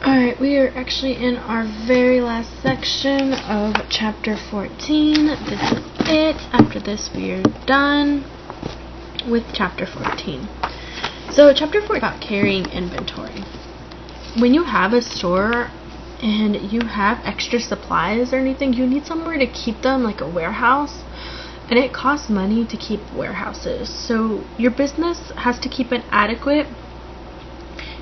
Alright, we are actually in our very last section of chapter 14. This is it. After this, we are done with chapter 14. So, chapter 14 is about carrying inventory. When you have a store and you have extra supplies or anything, you need somewhere to keep them, like a warehouse. And it costs money to keep warehouses. So, your business has to keep an adequate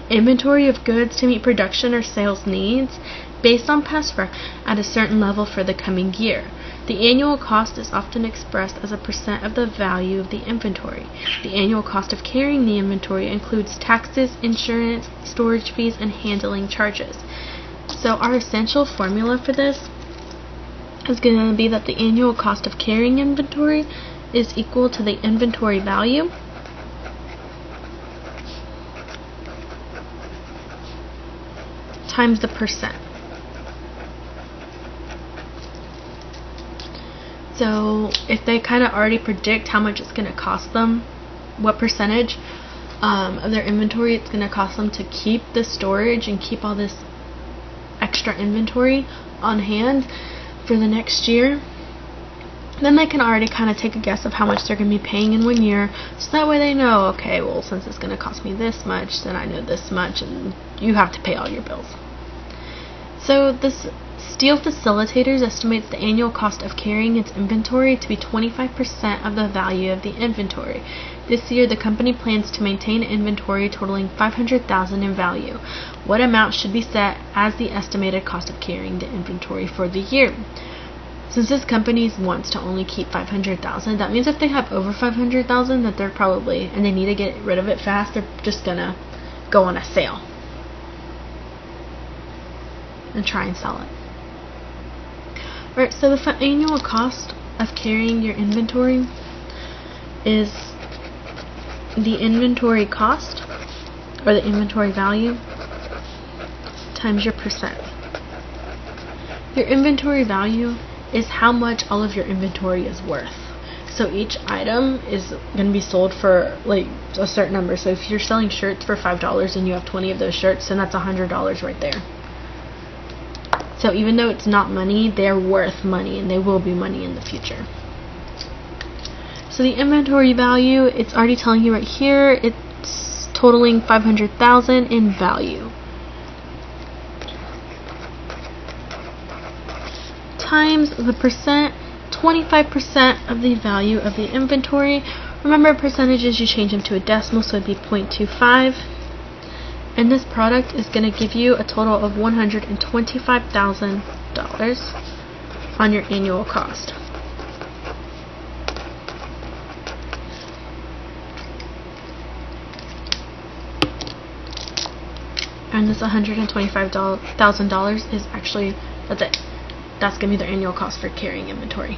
inventory of goods to meet production or sales needs based on past records at a certain level for the coming year. The annual cost is often expressed as a percent of the value of the inventory. The annual cost of carrying the inventory includes taxes, insurance, storage fees, and handling charges. So our essential formula for this is going to be that the annual cost of carrying inventory is equal to the inventory value times the percent. So if they kind of already predict how much it's going to cost them, what percentage of their inventory it's going to cost them to keep the storage and keep all this extra inventory on hand for the next year, then they can already kind of take a guess of how much they're going to be paying in 1 year, so that way they know, okay, well, since it's going to cost me this much, then I know this much, and you have to pay all your bills. So this Steel Facilitators estimates the annual cost of carrying its inventory to be 25% of the value of the inventory. This year, the company plans to maintain inventory totaling $500,000 in value. What amount should be set as the estimated cost of carrying the inventory for the year? Since this company wants to only keep $500,000, that means if they have over $500,000, that they're probably, and they need to get rid of it fast, they're just gonna go on a sale and try and sell it. Alright, so the annual cost of carrying your inventory is the inventory cost, or the inventory value, times your percent. Your inventory value is how much all of your inventory is worth. So each item is going to be sold for like a certain number. So if you're selling shirts for $5 and you have 20 of those shirts, then that's $100 right there. So even though it's not money, they're worth money, and they will be money in the future. So the inventory value, it's already telling you right here, it's totaling $500,000 in value. Times the percent, 25% of the value of the inventory. Remember, percentages, you change them to a decimal, so it'd be 0.25. And this product is going to give you a total of $125,000 on your annual cost. And this $125,000 is actually, that's it. That's going to be their annual cost for carrying inventory.